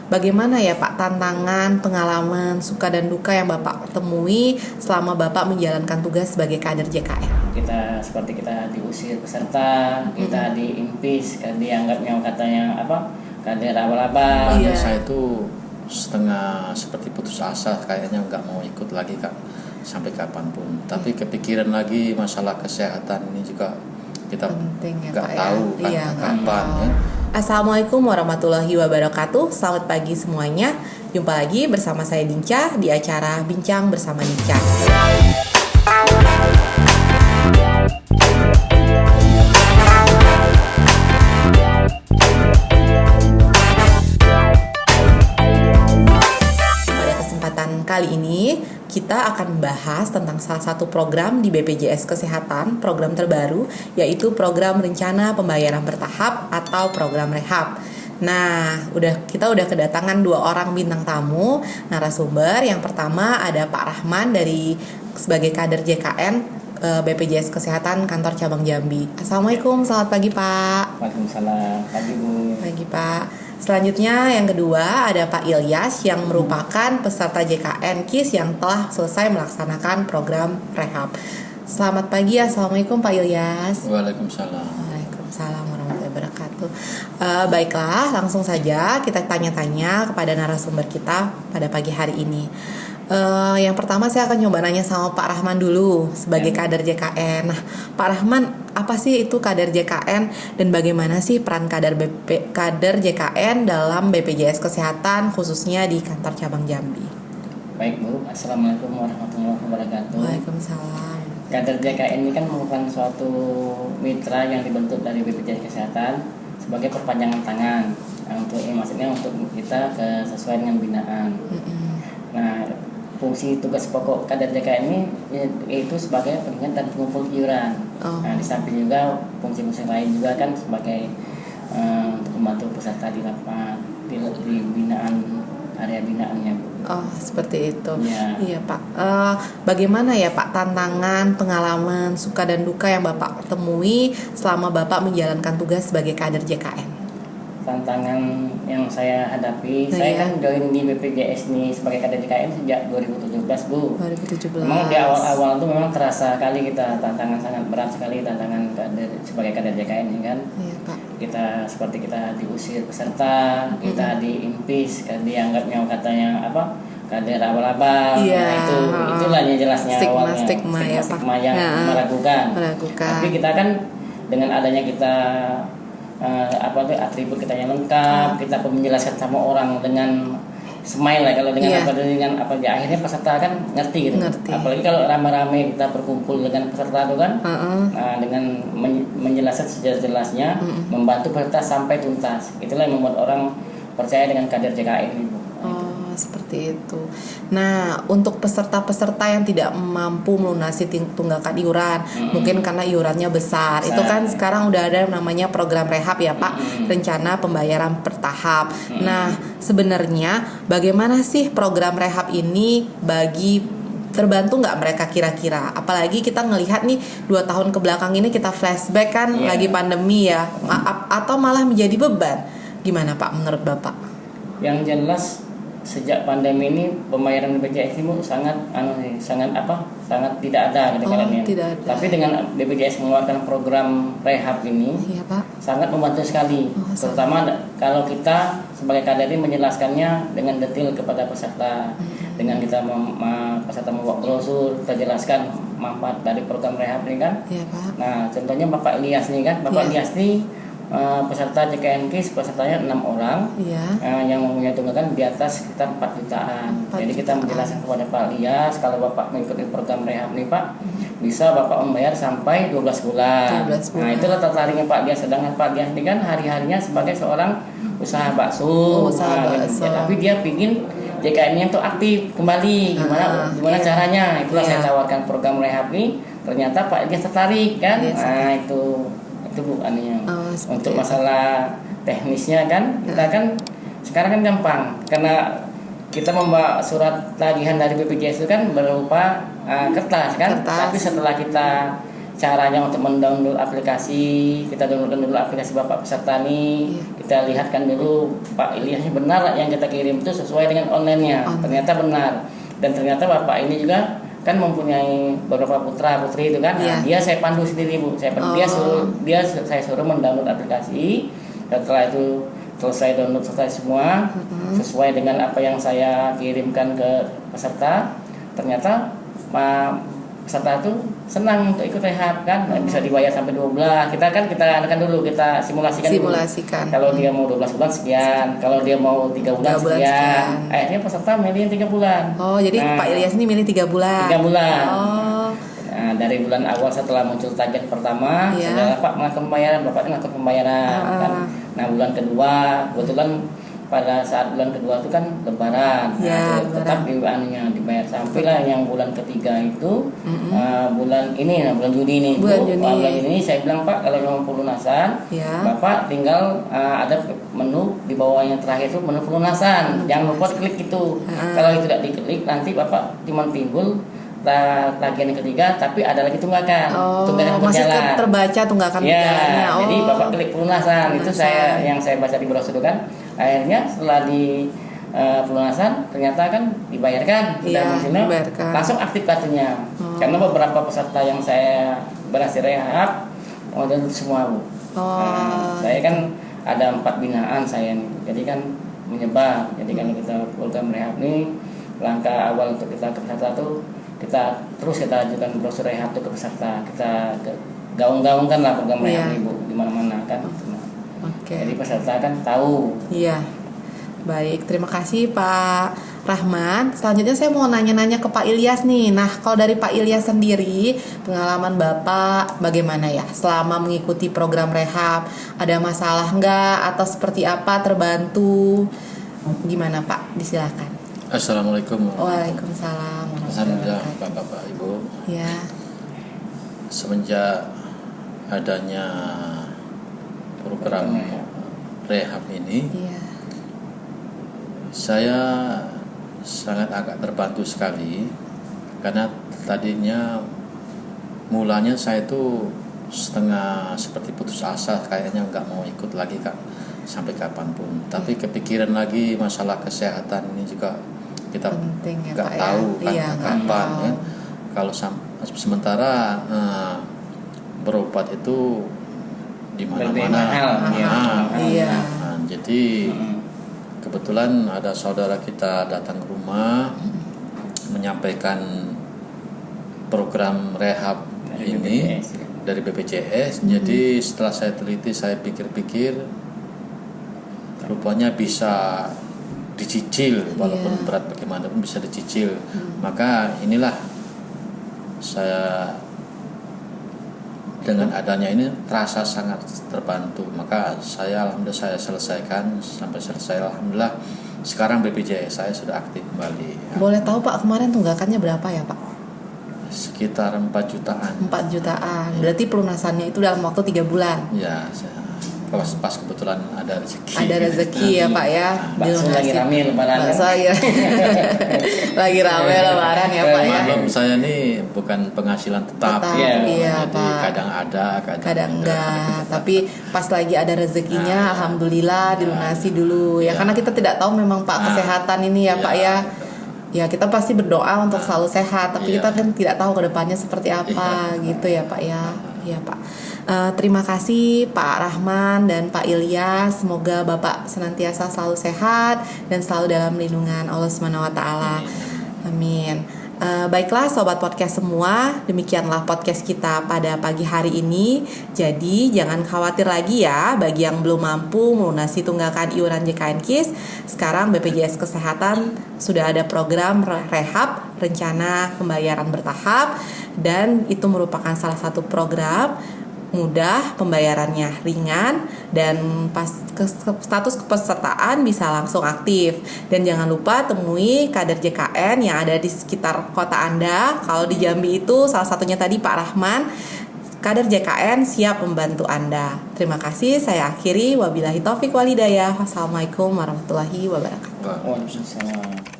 bagaimana ya Pak tantangan, pengalaman, suka dan duka yang Bapak temui selama Bapak menjalankan tugas sebagai kader JKN? Kita diusir peserta, kita diimpis, kan dianggapnya katanya kader abal-abal. Iya. Saya itu setengah seperti putus asa, kayaknya nggak mau ikut lagi Kak sampai kapanpun. Tapi kepikiran lagi masalah kesehatan ini juga kita nggak tahu kan kapan ya. Assalamualaikum warahmatullahi wabarakatuh. Selamat pagi semuanya. Jumpa lagi bersama saya Dinca di acara Bincang Bersama Dinca. Pada kesempatan kali ini kita akan membahas tentang salah satu program di BPJS Kesehatan, program terbaru, yaitu program Rencana Pembayaran Bertahap atau program Rehab. Nah, kita udah kedatangan 2 orang bintang tamu narasumber. Yang pertama ada Pak Rahman sebagai kader JKN BPJS Kesehatan Kantor Cabang Jambi. Assalamualaikum, selamat pagi Pak. Waalaikumsalam, pagi Bu. Pagi Pak. Selanjutnya yang kedua ada Pak Ilyas yang merupakan peserta JKN KIS yang telah selesai melaksanakan program rehab. Selamat pagi, assalamualaikum Pak Ilyas. Waalaikumsalam. Waalaikumsalam warahmatullahi wabarakatuh. Baiklah, langsung saja kita tanya-tanya kepada narasumber kita pada pagi hari ini. Yang pertama saya akan coba nanya sama Pak Rahman dulu sebagai kader JKN. Nah, Pak Rahman, apa sih itu kader JKN dan bagaimana sih peran kader JKN dalam BPJS Kesehatan khususnya di kantor cabang Jambi? Baik Bu, Assalamualaikum warahmatullahi wabarakatuh. Waalaikumsalam. Kader JKN ini kan merupakan suatu mitra yang dibentuk dari BPJS Kesehatan sebagai perpanjangan tangan maksudnya untuk kita sesuai dengan binaan. Nah, fungsi tugas pokok kader JKN ini yaitu sebagai pengingat dan pengumpul iuran. Nah, di samping juga fungsi-fungsi lain juga kan sebagai untuk membantu peserta di binaan, area binaannya Bu. Oh, seperti itu. Ya. Iya Pak. Bagaimana ya Pak tantangan, pengalaman, suka dan duka yang Bapak temui selama Bapak menjalankan tugas sebagai kader JKN? Tantangan yang saya hadapi, saya kan join di BPJS ini sebagai kader JKN sejak 2017 Bu. 2017. Memang di awal-awal itu memang terasa kali kita tantangan sangat berat sekali tantangan sebagai kader JKN ini kan. Iya Pak. Kita diusir peserta, kita diimpis, kan dianggapnya katanya kader abal-abal. Iya. Nah, itulah jelasnya awalnya. Stigma yang meragukan. Tapi kita kan dengan adanya kita atribut kita yang lengkap, kita pun menjelaskan sama orang dengan smile lah, kalau dengan akhirnya peserta kan ngerti gitu. Apalagi kalau rame-rame kita berkumpul dengan peserta itu kan, nah, dengan menjelaskan sejelas-jelasnya, membantu peserta sampai tuntas. Itulah yang membuat orang percaya dengan kader JKN ini. Seperti itu. Nah, untuk peserta-peserta yang tidak mampu melunasi tunggakan iuran, mungkin karena iurannya besar, itu kan sekarang udah ada namanya program rehab ya Pak, rencana pembayaran bertahap. Nah, sebenarnya bagaimana sih program rehab ini terbantu nggak mereka kira-kira? Apalagi kita ngelihat nih 2 tahun ke belakang ini kita flashback kan lagi pandemi ya, atau malah menjadi beban. Gimana Pak menurut Bapak? Yang jelas sejak pandemi ini pembayaran BPJS ini sangat tidak ada gitu kan ini. Tapi dengan BPJS mengeluarkan program rehab ini, sangat membantu sekali. Terutama kalau kita sebagai kader ini menjelaskannya dengan detail kepada peserta. Dengan kita peserta membawa brosur, kita jelaskan manfaat dari program rehab ini kan. Nah, contohnya Bapak Ilyas nih kan, Ilyas nih peserta JKN KIS pesertanya 6 orang yang mempunyai tunggakan di atas sekitar 4 jutaan. Jadi kita menjelaskan kepada Pak Ilyas, kalau Bapak mengikuti program rehab nih Pak, bisa Bapak membayar sampai 12 bulan. Nah, itulah tertariknya Pak Ilyas. Sedangkan Pak Ilyas ini kan hari-harinya sebagai seorang usaha bakso. Tapi dia pingin JKN-nya itu aktif kembali. Gimana caranya? Itulah saya tawarkan program rehab ini. Ternyata Pak Ilyas tertarik kan. Nah, itu Bu aninya. Untuk masalah teknisnya kan kita kan sekarang kan gampang karena kita membawa surat tagihan dari BPJS itu kan berupa kertas kan. Tapi setelah kita caranya untuk mendownload aplikasi, kita download dulu aplikasi Bapak peserta nih, kita kita lihatkan dulu Pak Ilyasnya benar yang kita kirim itu sesuai dengan online-nya. Ternyata benar. Dan ternyata Bapak ini juga kan mempunyai beberapa putra putri itu kan. Nah, dia saya pandu sendiri Bu. Saya suruh mendownload aplikasi. Setelah itu selesai download selesai semua sesuai dengan apa yang saya kirimkan ke peserta. Ternyata peserta itu senang untuk ikut rehab kan, bisa dibayar sampai 2 bulan. Kita adakan dulu, kita simulasikan dulu. Kalau dia mau 12 bulan sekian, kalau dia mau 3 bulan sekian. Akhirnya peserta milih 3 bulan. Oh, jadi Pak Ilyas ini milih 3 bulan. 3 bulan. Oh. Nah, dari bulan awal setelah muncul target pertama, saudara Pak melakukan pembayaran, Bapak melakukan pembayaran kan. Nah, bulan kedua kebetulan pada saat bulan kedua itu kan lebaran, tetap dibayar sampailah yang bulan ketiga itu bulan Juni ini. Bulan Juni saya bilang Pak, kalau mau pelunasan Bapak tinggal ada menu di bawahnya terakhir itu menu pelunasan, jangan lupa klik itu. Kalau itu tidak diklik nanti Bapak cuma timbul tagihan yang ketiga, tapi ada lagi tunggakan masih berjalan. Terbaca tunggakan berjalannya. Jadi Bapak klik pelunasan. Itu yang saya baca di brosur kan. Akhirnya setelah di pelunasan ternyata kan dibayarkan, langsung aktif kartunya. Karena beberapa peserta yang saya berhasil rehab modal semua Bu. Saya kan ada 4 binaan saya nih, jadi kan menyebar. Jadi kalau kita program rehab ini langkah awal untuk kita ke peserta tuh kita ajukan brosur rehab tuh ke peserta, kita gaung-gaungkan lah program rehab ini Bu di mana-mana kan. Jadi peserta kan tahu. Iya. Baik, terima kasih Pak Rahman. Selanjutnya saya mau nanya-nanya ke Pak Ilyas nih. Nah, kalau dari Pak Ilyas sendiri, pengalaman Bapak bagaimana ya selama mengikuti program rehab? Ada masalah enggak atau seperti apa, terbantu? Gimana Pak? Disilakan. Assalamualaikum. Waalaikumsalam. Alhamdulillah Bapak Ibu. Ya. Semenjak adanya program rehab ini, saya sangat agak terbantu sekali karena tadinya mulanya saya itu setengah seperti putus asa, kayaknya nggak mau ikut lagi Kak sampai kapanpun. Tapi kepikiran lagi masalah kesehatan ini juga kita nggak tahu kan kapan ya. Kalau sementara berobat itu di mana-mana. Jadi kebetulan ada saudara kita datang ke rumah menyampaikan program rehab ini dari BPJS. Jadi setelah saya teliti, saya pikir-pikir rupanya bisa dicicil, walaupun berat bagaimanapun bisa dicicil. Maka inilah saya dengan adanya ini terasa sangat terbantu. Maka alhamdulillah saya selesaikan sampai selesai, alhamdulillah. Sekarang BPJS saya sudah aktif kembali. Boleh tahu Pak, kemarin tunggakannya berapa ya Pak? Sekitar 4 jutaan. 4 jutaan. Berarti pelunasannya itu dalam waktu 3 bulan. Ya, pas kebetulan ada rezeki. Ada rezeki ya Pak ya. Bakso lagi rame lebaran. Lagi rame lebaran ya Pak ya. Maklum saya ini bukan penghasilan tetap. Iya Jadi Pak. kadang ada, kadang enggak. Tapi pas lagi ada rezekinya, alhamdulillah dilunasi dulu ya. Karena kita tidak tahu memang Pak kesehatan ini ya Pak ya. Ya kita pasti berdoa untuk selalu sehat, tapi kita kan tidak tahu ke depannya seperti apa gitu ya Pak ya. Iya Pak. Terima kasih Pak Rahman dan Pak Ilyas. Semoga Bapak senantiasa selalu sehat dan selalu dalam lindungan Allah SWT. Amin. Baiklah sobat podcast semua, demikianlah podcast kita pada pagi hari ini. Jadi jangan khawatir lagi ya bagi yang belum mampu melunasi tunggakan iuran JKN KIS. Sekarang BPJS Kesehatan sudah ada program rehab, rencana pembayaran bertahap, dan itu merupakan salah satu program mudah, pembayarannya ringan, dan pas status kepesertaan bisa langsung aktif. Dan jangan lupa temui kader JKN yang ada di sekitar kota Anda. Kalau di Jambi itu salah satunya tadi Pak Rahman, kader JKN siap membantu Anda. Terima kasih, saya akhiri. Wabillahi taufiq wal hidayah. Wassalamualaikum warahmatullahi wabarakatuh. Waalaikumsalam.